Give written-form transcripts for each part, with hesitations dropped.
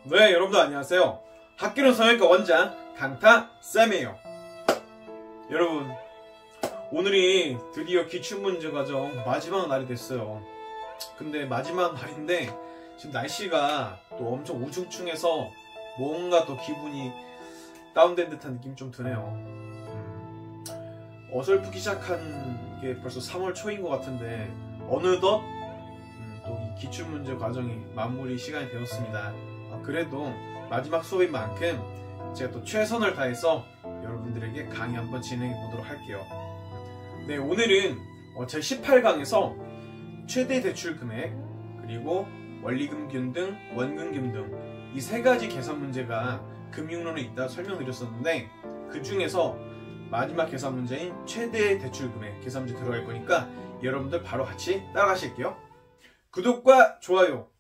네, 여러분들 안녕하세요. 학교는 성형외과 원장 강타쌤이에요. 여러분, 오늘이 드디어 기출문제 과정 마지막 날이 됐어요. 근데 마지막 날인데 지금 날씨가 또 엄청 우중충해서 뭔가 또 기분이 다운된 듯한 느낌이 좀 드네요. 어설프기 시작한 게 벌써 3월 초인 것 같은데 어느덧 또 이 기출문제 과정이 마무리 시간이 되었습니다. 그래도 마지막 수업인 만큼 제가 또 최선을 다해서 여러분들에게 강의 한번 진행해 보도록 할게요. 네, 오늘은 제 18강에서 최대 대출 금액 그리고 원리금균 등 원금균 등 이 세 가지 계산 문제가 금융론에 있다 설명드렸었는데, 그 중에서 마지막 계산 문제인 최대 대출 금액 계산 문제 들어갈 거니까 여러분들 바로 같이 따라가실게요. 구독과 좋아요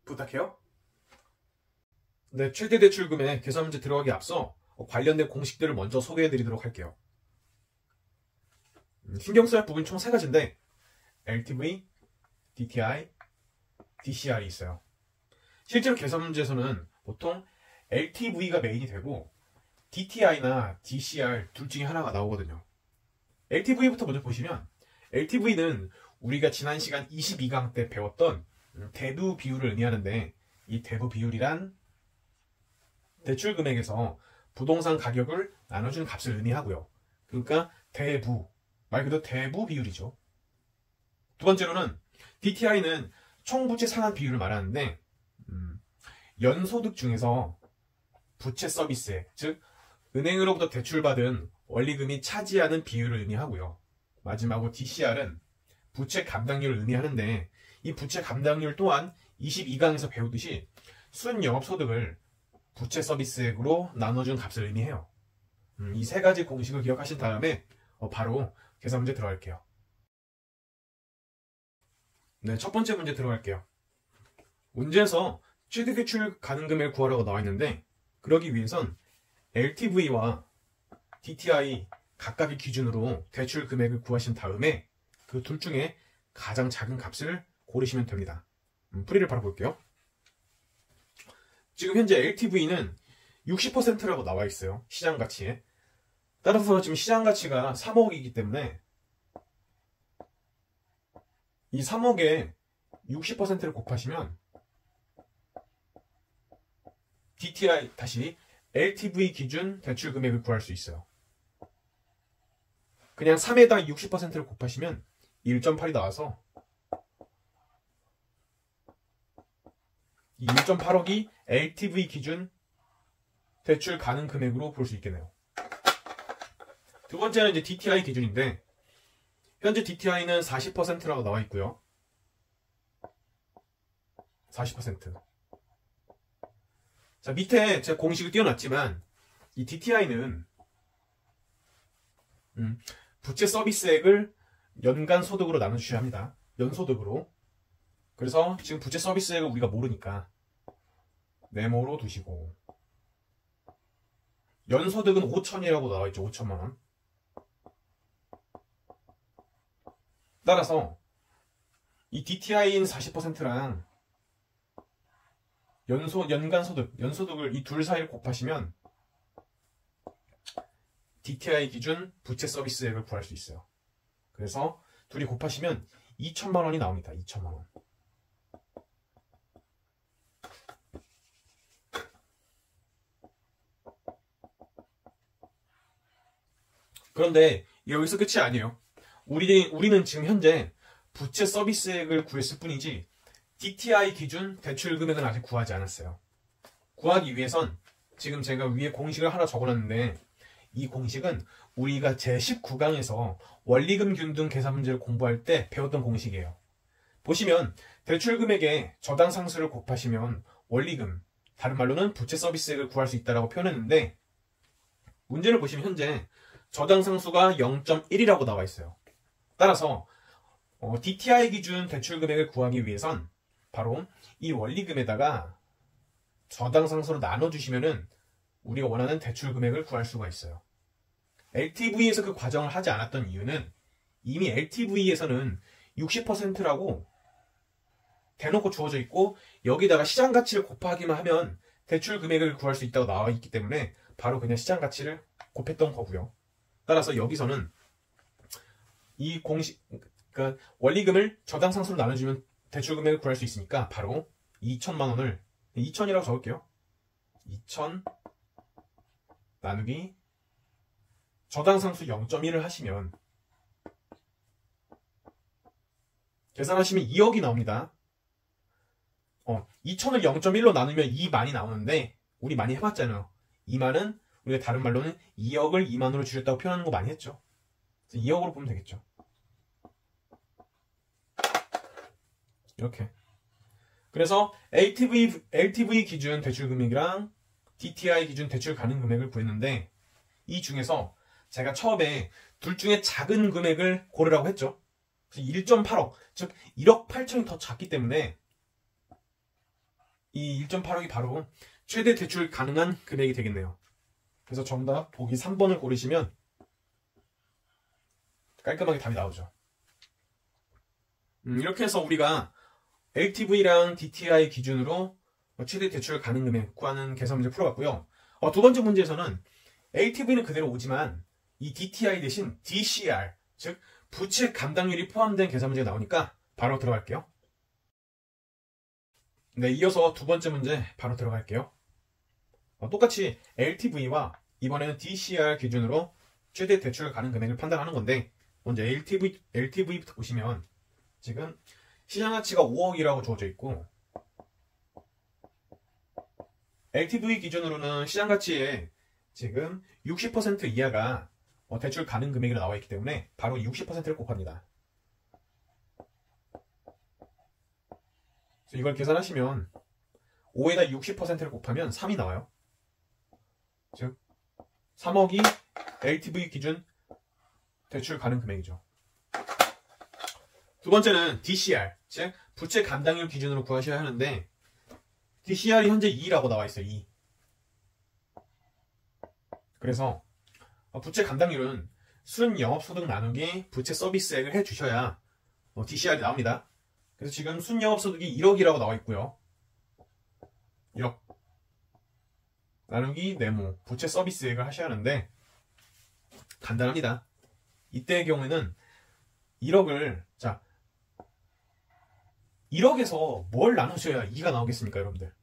부탁해요. 네, 최대 대출 금액 계산 문제 들어가기 앞서 관련된 공식들을 먼저 소개해 드리도록 할게요. 신경 써야 할 부분이 총 3가지인데 LTV, DTI, DCR이 있어요. 실제로 계산 문제에서는 보통 LTV가 메인이 되고 DTI나 DCR 둘 중에 하나가 나오거든요. LTV부터 먼저 보시면, LTV는 우리가 지난 시간 22강 때 배웠던 대부 비율을 의미하는데, 이 대부 비율이란 대출 금액에서 부동산 가격을 나눠준 값을 의미하고요. 그러니까 대부, 말 그대로 대부 비율이죠. 두 번째로는 DTI는 총부채 상환 비율을 말하는데, 연소득 중에서 부채 서비스액, 즉 은행으로부터 대출받은 원리금이 차지하는 비율을 의미하고요. 마지막으로 DCR은 부채 감당률을 의미하는데, 이 부채 감당률 또한 22강에서 배우듯이 순영업소득을 부채 서비스액으로 나눠준 값을 의미해요. 이 3가지 공식을 기억하신 다음에 바로 계산 문제 들어갈게요. 네, 첫 번째 문제 들어갈게요. 문제에서 최대 대출 가능 금액을 구하라고 나와 있는데, 그러기 위해선 LTV와 DTI 각각의 기준으로 대출 금액을 구하신 다음에 그 둘 중에 가장 작은 값을 고르시면 됩니다. 풀이를 바로 볼게요. 지금 현재 LTV는 60%라고 나와 있어요. 시장 가치에. 따라서 지금 시장 가치가 3억이기 때문에 이 3억에 60%를 곱하시면 DTI 다시 LTV 기준 대출 금액을 구할 수 있어요. 그냥 3에다 60%를 곱하시면 1.8이 나와서 이 1.8억이 LTV 기준 대출 가능 금액으로 볼 수 있겠네요. 두 번째는 이제 DTI 기준인데, 현재 DTI는 40%라고 나와 있고요. 40%. 자, 밑에 제가 공식을 띄워놨지만 이 DTI는 부채 서비스액을 연간 소득으로 나눠주셔야 합니다. 연소득으로. 그래서 지금 부채 서비스액을 우리가 모르니까 메모로 두시고, 연소득은 5천이라고 나와 있죠. 5천만 원. 따라서 이 DTI인 40%랑 연간 소득, 연소득을 이 둘 사이를 곱하시면 DTI 기준 부채 서비스액을 구할 수 있어요. 그래서 둘이 곱하시면 2천만 원이 나옵니다. 2천만 원. 그런데 여기서 끝이 아니에요. 우리는 지금 현재 부채 서비스액을 구했을 뿐이지 DTI 기준 대출 금액은 아직 구하지 않았어요. 구하기 위해선 지금 제가 위에 공식을 하나 적어놨는데, 이 공식은 우리가 제19강에서 원리금균 등 계산 문제를 공부할 때 배웠던 공식이에요. 보시면 대출 금액에 저당 상수를 곱하시면 원리금, 다른 말로는 부채 서비스액을 구할 수 있다고 표현했는데, 문제를 보시면 현재 저당 상수가 0.1이라고 나와 있어요. 따라서 DTI 기준 대출 금액을 구하기 위해선 바로 이 원리금에다가 저당 상수로 나눠주시면은 우리가 원하는 대출 금액을 구할 수가 있어요. LTV에서 그 과정을 하지 않았던 이유는 이미 LTV에서는 60%라고 대놓고 주어져 있고 여기다가 시장 가치를 곱하기만 하면 대출 금액을 구할 수 있다고 나와 있기 때문에 바로 그냥 시장 가치를 곱했던 거고요. 따라서 여기서는 이 공식, 그러니까 원리금을 저당 상수로 나눠주면 대출 금액을 구할 수 있으니까 바로 2천만 원을 2천이라고 적을게요. 2천 나누기 저당 상수 0.1을 하시면 계산하시면 2억이 나옵니다. 2천을 0.1로 나누면 2만이 나오는데 우리 많이 해봤잖아요. 2만은 우리가 다른 말로는 2억을 2만으로 줄였다고 표현하는 거 많이 했죠. 2억으로 보면 되겠죠. 이렇게. 그래서 LTV 기준 대출 금액이랑 DTI 기준 대출 가능 금액을 구했는데 이 중에서 제가 처음에 둘 중에 작은 금액을 고르라고 했죠. 1.8억, 즉 1억 8천이 더 작기 때문에 이 1.8억이 바로 최대 대출 가능한 금액이 되겠네요. 그래서 정답 보기 3번을 고르시면 깔끔하게 답이 나오죠. 이렇게 해서 우리가 LTV랑 DTI 기준으로 최대 대출 가능 금액 구하는 계산 문제 풀어봤고요. 두 번째 문제에서는 LTV는 그대로 오지만 이 DTI 대신 DCR, 즉 부채 감당률이 포함된 계산 문제가 나오니까 바로 들어갈게요. 네, 이어서 두 번째 문제 바로 들어갈게요. 똑같이 LTV와 이번에는 DCR 기준으로 최대 대출 가능 금액을 판단하는 건데 먼저 LTV부터 보시면 지금 시장 가치가 5억이라고 주어져 있고 LTV 기준으로는 시장 가치에 지금 60% 이하가 대출 가능 금액으로 나와 있기 때문에 바로 60%를 곱합니다. 그래서 이걸 계산하시면 5에다 60%를 곱하면 3이 나와요. 즉 3억이 LTV 기준 대출 가능 금액이죠. 두 번째는 DCR, 즉 부채 감당률 기준으로 구하셔야 하는데 DCR이 현재 2라고 나와 있어요. 2. 그래서 부채 감당률은 순 영업소득 나누기 부채 서비스액을 해주셔야 DCR이 나옵니다. 그래서 지금 순 영업소득이 1억이라고 나와 있고요. 1억 나누기 네모 부채 서비스액을 하셔야 하는데 간단합니다. 이때의 경우에는 1억을 1억에서 뭘 나누셔야 2가 나오겠습니까, 여러분들?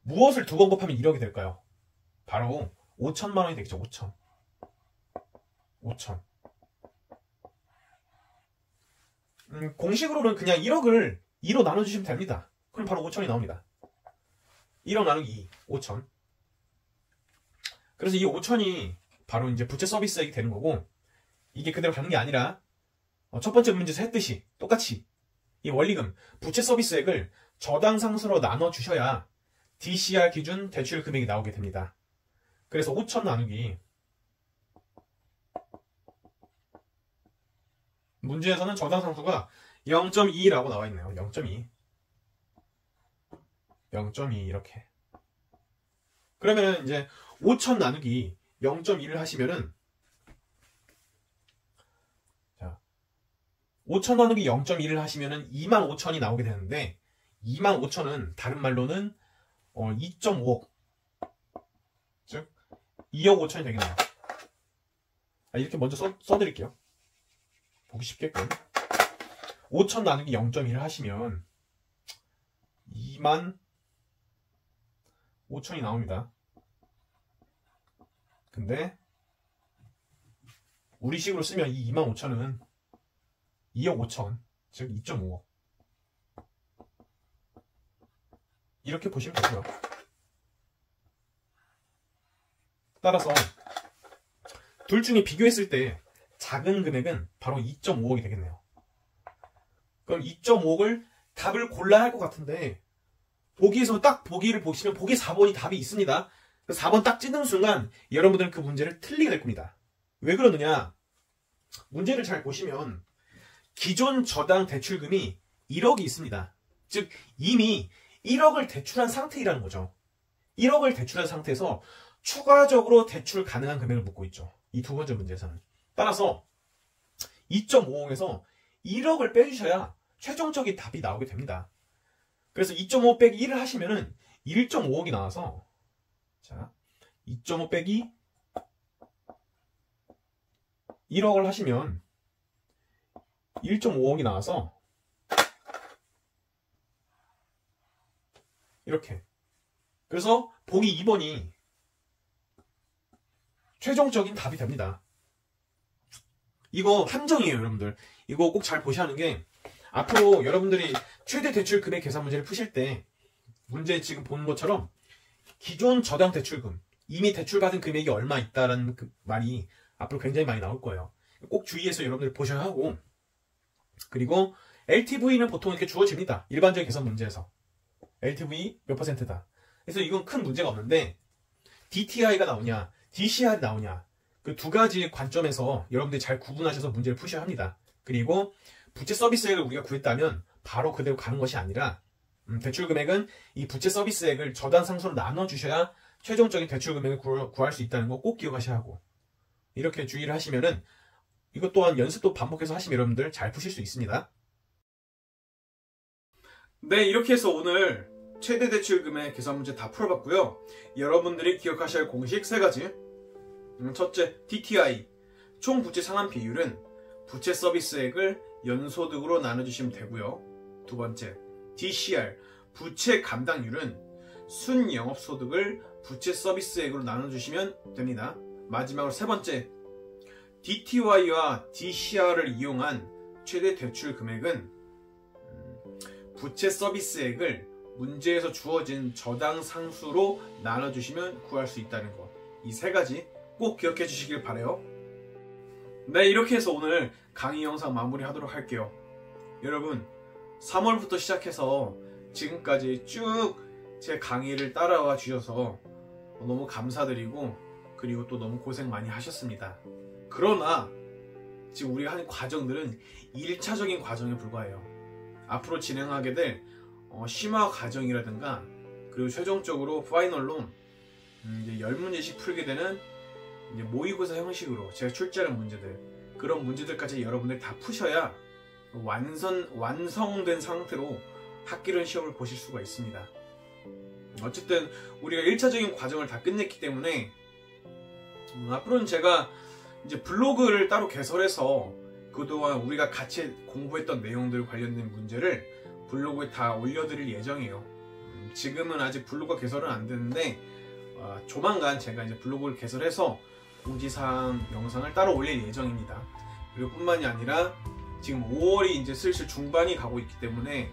무엇을 두 번 곱하면 1억이 될까요? 바로 5천만 원이 되겠죠. 5천. 공식으로는 그냥 1억을 2로 나눠주시면 됩니다. 그럼 바로 5천이 나옵니다. 1억 나누기 2, 5천. 그래서 이 5천이 바로 이제 부채 서비스액이 되는 거고 이게 그대로 가는 게 아니라 첫 번째 문제에서 했듯이 똑같이 이 원리금, 부채 서비스액을 저당 상수로 나눠주셔야 DCR 기준 대출 금액이 나오게 됩니다. 그래서 5천 나누기 문제에서는 저당 상수가 0.2라고 나와 있네요. 0.2 이렇게. 그러면 이제 5천 나누기 0.1을 하시면은 5천 나누기 0.1을 하시면은 25,000이 나오게 되는데 25,000은 다른 말로는 2.5억 즉 2억 5천이 되겠네요. 이렇게 먼저 써드릴게요. 보기 쉽게끔 5천 나누기 0.1을 하시면 25,000이 나옵니다. 근데 우리식으로 쓰면 이 25,000은 2억 5천, 즉 2.5억. 이렇게 보시면 되고요. 따라서 둘 중에 비교했을 때 작은 금액은 바로 2.5억이 되겠네요. 그럼 2.5억을 답을 골라야 할 것 같은데 보기에서 딱 보기를 보시면 보기 4번이 답이 있습니다. 4번 딱 찍는 순간 여러분들은 그 문제를 틀리게 될 겁니다. 왜 그러느냐? 문제를 잘 보시면 기존 저당 대출금이 1억이 있습니다. 즉 이미 1억을 대출한 상태이라는 거죠. 1억을 대출한 상태에서 추가적으로 대출 가능한 금액을 묻고 있죠. 이 두 번째 문제에서는. 따라서 2.5억에서 1억을 빼주셔야 최종적인 답이 나오게 됩니다. 그래서 2.5 빼기 1을 하시면은 1.5억이 나와서, 자, 2.5 빼기 1억을 하시면 1.5억이 나와서 이렇게. 그래서 보기 2번이 최종적인 답이 됩니다. 이거 함정이에요, 여러분들. 이거 꼭 잘 보셔야 하는 게, 앞으로 여러분들이 최대 대출 금액 계산 문제를 푸실 때 문제 지금 보는 것처럼 기존 저당 대출금, 이미 대출받은 금액이 얼마 있다라는 그 말이 앞으로 굉장히 많이 나올 거예요. 꼭 주의해서 여러분들 보셔야 하고, 그리고 LTV는 보통 이렇게 주어집니다. 일반적인 계산 문제에서 LTV 몇 %다. 그래서 이건 큰 문제가 없는데, DTI가 나오냐 DCR이 나오냐, 그 두 가지 관점에서 여러분들이 잘 구분하셔서 문제를 푸셔야 합니다. 그리고 부채 서비스액을 우리가 구했다면 바로 그대로 가는 것이 아니라, 대출 금액은 이 부채 서비스액을 저당 상수로 나눠주셔야 최종적인 대출 금액을 구할 수 있다는 거 꼭 기억하셔야 하고, 이렇게 주의를 하시면은 이것 또한 연습도 반복해서 하시면 여러분들 잘 푸실 수 있습니다. 네, 이렇게 해서 오늘 최대 대출 금액 계산 문제 다 풀어봤고요. 여러분들이 기억하셔야 할 공식 3가지. 첫째, DTI, 총 부채 상환 비율은 부채 서비스액을 연소득으로 나눠주시면 되고요. 두 번째, DCR, 부채 감당률은 순영업소득을 부채 서비스액으로 나눠주시면 됩니다. 마지막으로 세 번째, DTY와 DCR을 이용한 최대 대출 금액은 부채 서비스액을 문제에서 주어진 저당 상수로 나눠주시면 구할 수 있다는 것. 이 3가지 꼭 기억해 주시길 바라요. 네, 이렇게 해서 오늘 강의 영상 마무리하도록 할게요. 여러분, 3월부터 시작해서 지금까지 쭉 제 강의를 따라와 주셔서 너무 감사드리고, 그리고 또 너무 고생 많이 하셨습니다. 그러나 지금 우리가 하는 과정들은 1차적인 과정에 불과해요. 앞으로 진행하게 될 심화 과정이라든가, 그리고 최종적으로 파이널로 이제 10문제씩 풀게 되는 이제 모의고사 형식으로 제가 출제하는 문제들, 그런 문제들까지 여러분들이 다 푸셔야 완성된 상태로 학기론 시험을 보실 수가 있습니다. 어쨌든 우리가 1차적인 과정을 다 끝냈기 때문에 앞으로는 제가 이제 블로그를 따로 개설해서 그동안 우리가 같이 공부했던 내용들 관련된 문제를 블로그에 다 올려드릴 예정이에요. 지금은 아직 블로그 개설은 안 됐는데, 조만간 제가 이제 블로그를 개설해서 공지사항 영상을 따로 올릴 예정입니다. 그리고 뿐만이 아니라 지금 5월이 이제 슬슬 중반이 가고 있기 때문에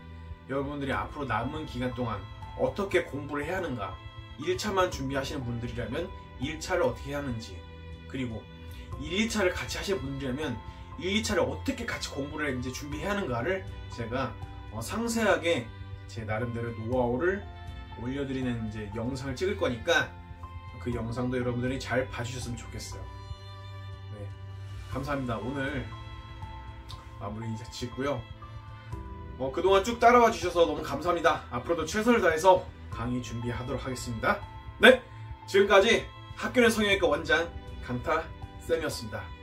여러분들이 앞으로 남은 기간 동안 어떻게 공부를 해야 하는가, 1차만 준비하시는 분들이라면 1차를 어떻게 해야 하는지, 그리고 1, 2차를 같이 하시는 분들이라면 1, 2차를 어떻게 같이 공부를 이제 준비해야 하는가를 제가 상세하게 제 나름대로 노하우를 올려드리는 이제 영상을 찍을 거니까 그 영상도 여러분들이 잘 봐주셨으면 좋겠어요. 네, 감사합니다. 오늘 마무리 짓고요. 그동안 쭉 따라와 주셔서 너무 감사합니다. 앞으로도 최선을 다해서 강의 준비하도록 하겠습니다. 네, 지금까지 학교는 성형외과 원장 강타쌤이었습니다.